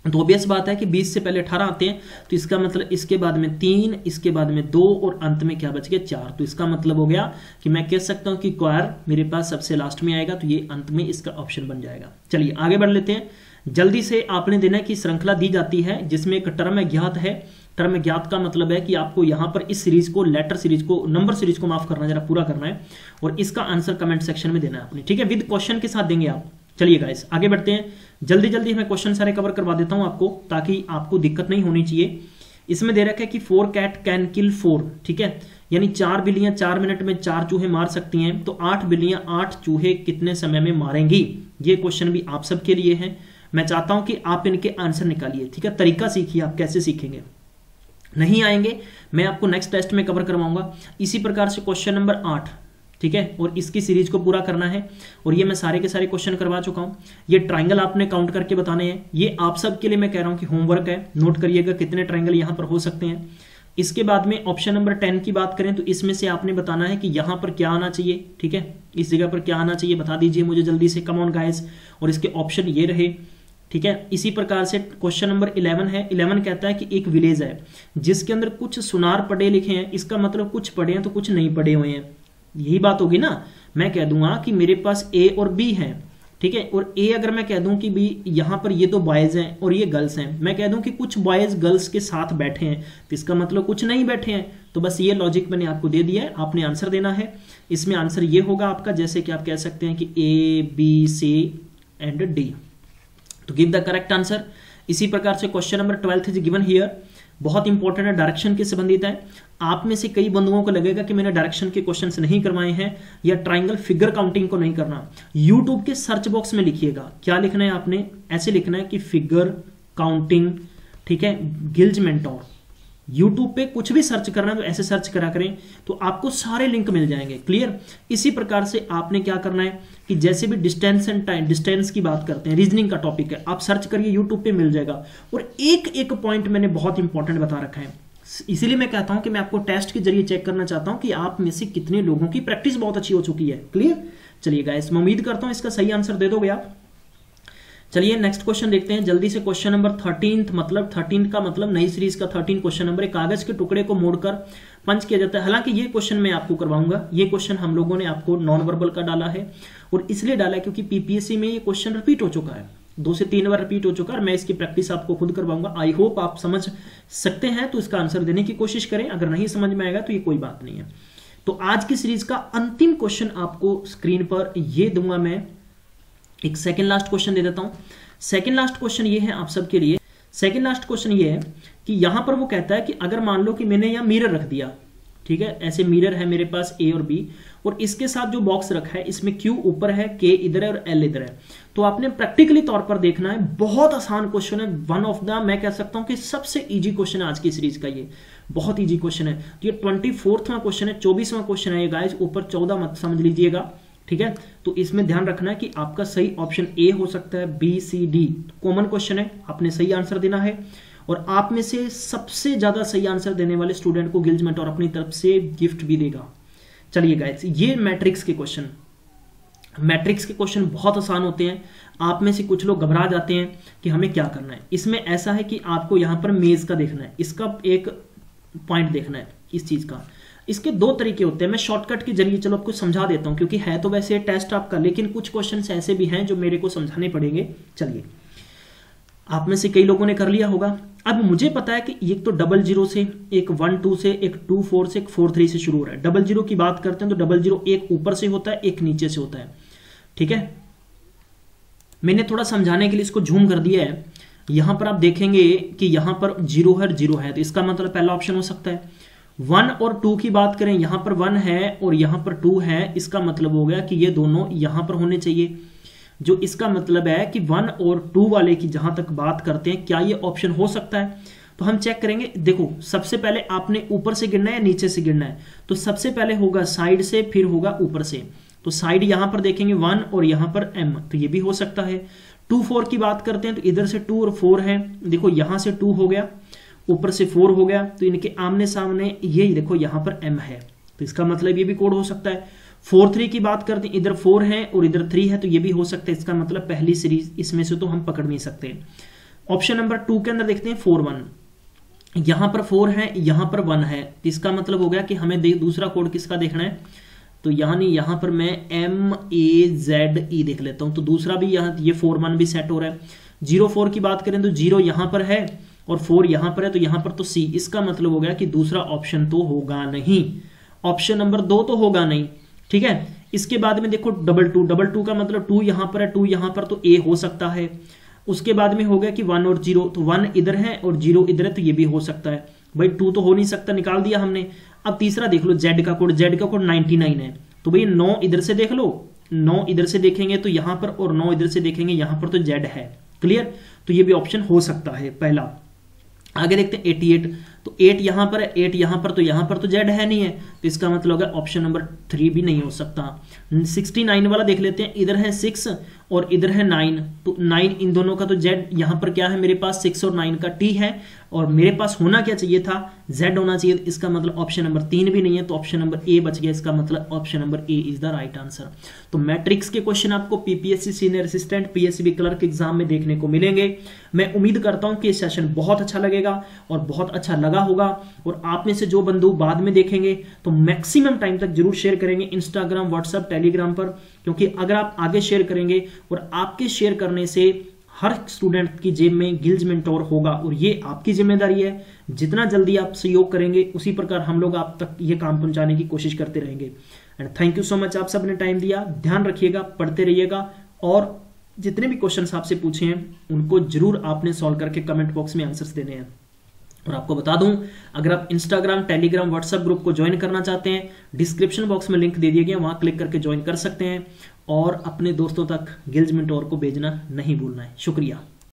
तो ऑब्वियस बात है कि 20 से पहले 18 आते हैं, तो इसका मतलब इसके बाद में 3, इसके बाद में 2, और अंत में क्या बच गया 4। तो इसका मतलब हो गया कि मैं कह सकता हूं कि क्वार मेरे पास सबसे लास्ट में आएगा, तो ये अंत में इसका ऑप्शन बन जाएगा। चलिए आगे बढ़ लेते हैं। जल्दी से आपने देना है कि श्रृंखला दी जाती है जिसमें एक टर्म ज्ञात है। टर्म ज्ञात का मतलब है कि आपको यहां पर इस सीरीज को, लेटर सीरीज को, नंबर सीरीज को माफ करना, जरा पूरा करना है, और इसका आंसर कमेंट सेक्शन में देना है आपने, ठीक है, विद क्वेश्चन के साथ देंगे आप। चलिए गाइस आगे बढ़ते हैं। जल्दी जल्दी मैं क्वेश्चन सारे कवर करवा देता हूं आपको, ताकि आपको दिक्कत नहीं होनी चाहिए। इसमें दे रखा है कि 4 कैट कैन किल 4, ठीक है, यानी 4 बिल्लियां 4 मिनट में 4 चूहे मार सकती हैं, तो 8 बिल्लियां 8 चूहे कितने समय में मारेंगी। ये क्वेश्चन भी आप सबके लिए है। मैं चाहता हूं कि आप इनके आंसर निकालिए, ठीक है। तरीका सीखिए, आप कैसे सीखेंगे। नहीं आएंगे मैं आपको नेक्स्ट टेस्ट में कवर करवाऊंगा। इसी प्रकार से क्वेश्चन नंबर 8, ठीक है, और इसकी सीरीज को पूरा करना है, और ये मैं सारे के सारे क्वेश्चन करवा चुका हूं। ये ट्रायंगल आपने काउंट करके बताने हैं, ये आप सब के लिए मैं कह रहा हूं कि होमवर्क है, नोट करिएगा कितने ट्रायंगल यहां पर हो सकते हैं। इसके बाद में ऑप्शन नंबर 10 की बात करें तो इसमें से आपने बताना है कि यहां पर क्या आना चाहिए, ठीक है, इस जगह पर क्या आना चाहिए बता दीजिए मुझे जल्दी से, कम ऑन गाइस। और इसके ऑप्शन ये रहे, ठीक है। इसी प्रकार से क्वेश्चन नंबर 11 है। 11 कहता है कि एक विलेज है जिसके अंदर कुछ सुनार पड़े लिखे हैं, इसका मतलब कुछ पढ़े हैं तो कुछ नहीं पढ़े हुए हैं, यही बात होगी ना। मैं कह दूंगा कि मेरे पास A और B है, ठीक है, और A अगर मैं कह दूं कि B, यहां पर ये तो बॉयज हैं और ये गर्ल्स हैं, मैं कह दूं कि कुछ बॉयज गर्ल्स के साथ बैठे हैं, तो इसका मतलब कुछ नहीं बैठे हैं। तो बस ये लॉजिक मैंने आपको दे दिया है, आपने आंसर देना है। इसमें आंसर ये होगा आपका, जैसे कि आप कह सकते हैं कि A, B, C and D, तो गिव द करेक्ट आंसर। इसी प्रकार से question number 12 is given here, बहुत इंपॉर्टेंट है, डायरेक्शन के संबंधित है। आप में से कई बंधुओं को लगेगा कि मैंने डायरेक्शन के क्वेश्चंस नहीं करवाए हैं या ट्रायंगल फिगर काउंटिंग को नहीं करना। यूट्यूब के सर्च बॉक्स में लिखिएगा, क्या लिखना है आपने, ऐसे लिखना है कि फिगर काउंटिंग, ठीक है, गिल्ज मेंटोर। यूट्यूब पे कुछ भी सर्च करना है तो ऐसे सर्च करा करें, तो आपको सारे लिंक मिल जाएंगे। क्लियर। इसी प्रकार से आपने क्या करना है कि जैसे भी डिस्टेंस एंड टाइम, डिस्टेंस की बात करते हैं, रीजनिंग का टॉपिक है, आप सर्च करिए यूट्यूब पे मिल जाएगा। और एक एक पॉइंट मैंने बहुत इंपॉर्टेंट बता रखा है, इसीलिए मैं कहता हूं कि मैं आपको टेस्ट के जरिए चेक करना चाहता हूं कि आप में से कितने लोगों की प्रैक्टिस बहुत अच्छी हो चुकी है। क्लियर। चलिए गाइस, मैं उम्मीद करता हूं इसका सही आंसर दे दोगे आप। चलिए नेक्स्ट क्वेश्चन देखते हैं जल्दी से। क्वेश्चन नंबर 13, मतलब 13 का मतलब नई सीरीज का 13 क्वेश्चन नंबर। एक कागज के टुकड़े को मोड़कर पंच किया जाता है। हालांकि ये क्वेश्चन मैं आपको करवाऊंगा, ये क्वेश्चन हम लोगों ने आपको नॉन वर्बल का डाला है और इसलिए डाला है क्योंकि पीपीएससी में ये क्वेश्चन रिपीट हो चुका है, 2 से 3 बार रिपीट हो चुका है और मैं इसकी प्रैक्टिस आपको खुद करवाऊंगा। आई होप आप समझ सकते हैं तो इसका आंसर देने की कोशिश करें, अगर नहीं समझ में आएगा तो ये कोई बात नहीं है। तो आज की सीरीज का अंतिम क्वेश्चन आपको स्क्रीन पर ये दूंगा मैं, एक सेकंड लास्ट क्वेश्चन दे देता हूं। सेकंड लास्ट क्वेश्चन ये है आप सबके लिए, सेकंड लास्ट क्वेश्चन ये है कि यहां पर वो कहता है कि अगर मान लो कि मैंने यहां मिरर रख दिया, ठीक है, ऐसे मिरर है मेरे पास ए और बी और इसके साथ जो बॉक्स रखा है इसमें Q ऊपर है, K इधर है और L इधर है। तो आपने प्रैक्टिकली तौर पर देखना है, बहुत आसान क्वेश्चन है, वन ऑफ द मैं कह सकता हूं कि सबसे इजी क्वेश्चन है आज की सीरीज का, ये बहुत इजी क्वेश्चन है। तो ये 24वां क्वेश्चन है, 24वां क्वेश्चन है ये गाइस, ऊपर 14 मत समझ लीजिएगा, ठीक है। तो इसमें ध्यान रखना है कि आपका सही ऑप्शन ए हो सकता है, B C D common question है, आपने सही आंसर देना है और आप में से सबसे ज्यादा सही आंसर देने वाले स्टूडेंट को गिल्ज मेंटोर अपनी तरफ से गिफ्ट भी देगा। चलिए गाइस, ये मैट्रिक्स के क्वेश्चन, मैट्रिक्स के क्वेश्चन बहुत आसान होते हैं। आप में से कुछ लोग घबरा जाते हैं कि हमें क्या करना है। इसमें ऐसा है कि आपको यहां पर मेज का देखना है, इसका एक पॉइंट देखना है इस चीज का। इसके 2 तरीके होते हैं, मैं शॉर्टकट के जरिए चलो आपको समझा देता हूं, क्योंकि है तो वैसे टेस्ट आपका, लेकिन कुछ क्वेश्चंस ऐसे भी हैं जो मेरे को समझाने पड़ेंगे। चलिए, आप में से कई लोगों ने कर लिया होगा। अब मुझे पता है कि एक तो 00 से, एक 12 से, एक 24 से, एक 43 से शुरू हो रहा है। 00 की बात करते हैं तो 00 एक ऊपर से होता है, एक नीचे से होता है, ठीक है। मैंने थोड़ा समझाने के लिए इसको झूम कर दिया है। यहां पर आप देखेंगे कि यहां पर 0 है, 0 है, तो इसका मतलब पहला ऑप्शन हो सकता है। 1 और 2 की बात करें, यहां पर 1 है और यहां पर 2 है, इसका मतलब हो गया कि ये दोनों यहां पर होने चाहिए, जो इसका मतलब है कि 1 और 2 वाले की जहां तक बात करते हैं, क्या ये ऑप्शन हो सकता है। तो हम चेक करेंगे। देखो, सबसे पहले आपने ऊपर से गिनना है या नीचे से गिनना है, तो सबसे पहले होगा साइड से, फिर होगा ऊपर से। तो साइड यहां पर देखेंगे 1 और यहां पर m, तो ये भी हो सकता है। 2 4 की बात करते हैं तो इधर से 2 और 4 है, देखो यहां से 2 हो गया, ऊपर से 4 हो गया, तो इनके आमने सामने ये देखो यहां पर m है, तो इसका मतलब ये भी कोड हो सकता है। 4 3 की बात करते हैं, इधर 4 है और इधर 3 है, तो ये भी हो सकता है। इसका मतलब पहली सीरीज इसमें से तो हम पकड़ नहीं सकते। ऑप्शन नंबर 2 के अंदर देखते हैं 4 1, यहां पर 4 है, यहां पर 1 है, तो इसका मतलब हो गया कि हमें दूसरा कोड किसका देखना है, तो यहां पर मैं MAZE देख लेता हूं, तो दूसरा भी यहां ये 4 1 भी सेट हो रहा है। 0 4 की बात करें तो 0 यहां पर है और 4 यहां पर है, तो यहां पर तो C, इसका मतलब हो गया कि दूसरा ऑप्शन तो होगा नहीं, ऑप्शन नंबर 2 तो होगा नहीं, ठीक है। इसके बाद में देखो 2 का मतलब 2 यहां पर है, 2 यहां पर, तो A हो सकता है। उसके बाद में हो गया कि 1 और 0, तो 1 इधर है और 0 इधर है, तो ये भी हो सकता है। भाई 2 तो हो नहीं सकता, निकाल दिया हमने। अब तीसरा देख लो, Z का कोड 99 है, तो भाई 9 इधर से देख लो, 9 इधर से देखेंगे तो यहां पर, और 9 इधर से देखेंगे यहां पर, तो Z है। क्लियर, तो ये भी ऑप्शन हो सकता है पहला। आगे देखते हैं 88, तो 8 यहां पर है, 8 यहां पर, तो यहां पर तो Z है नहीं है, तो इसका मतलब होगा ऑप्शन नंबर 3 भी नहीं हो सकता। 69 वाला देख लेते हैं, इधर है 6 और इधर है 9, तो 9 इन दोनों का, तो Z यहां पर क्या है मेरे पास 6 और 9 का T है, और मेरे पास होना क्या चाहिए था, Z होना चाहिए, इसका मतलब ऑप्शन नंबर 3 भी नहीं है, तो ऑप्शन नंबर A बच गया, इसका मतलब option number A is the right answer. तो मैट्रिक्स के क्वेश्चन आपको PPSC senior assistant, PSCB clerk exam में देखने को मिलेंगे। मैं उम्मीद करता हूं कि ये सेशन बहुत अच्छा लगेगा और बहुत अच्छा लगा होगा, और आप में से जो बंधु बाद में देखेंगे तो मैक्सिमम टाइम तक जरूर शेयर करेंगे इंस्टाग्राम, व्हाट्सएप, टेलीग्राम पर, क्योंकि अगर आप आगे शेयर करेंगे और आपके शेयर करने से हर स्टूडेंट की जेब में गिल्ज मेंटोर होगा, और ये आपकी जिम्मेदारी है। जितना जल्दी आप सहयोग करेंगे उसी प्रकार हम लोग आप तक ये काम पहुंचाने की कोशिश करते रहेंगे। And thank you so much, आप सबने टाइम दिया। ध्यान रखिएगा, पढ़ते रहिएगा, और जितने भी क्वेश्चंस आपसे पूछे हैं उनको जरूर आपने सॉल्व करके कमेंट बॉक्स में आंसर्स देने हैं। और आपको बता दूं, अगर आप इंस्टाग्राम, टेलीग्राम, व्हाट्सएप ग्रुप को ज्वाइन करना चाहते हैं, डिस्क्रिप्शन बॉक्स में लिंक दे दिया गया, वहां क्लिक करके ज्वाइन कर सकते हैं, और अपने दोस्तों तक गिल्ज मेंटोर को भेजना नहीं भूलना है। शुक्रिया।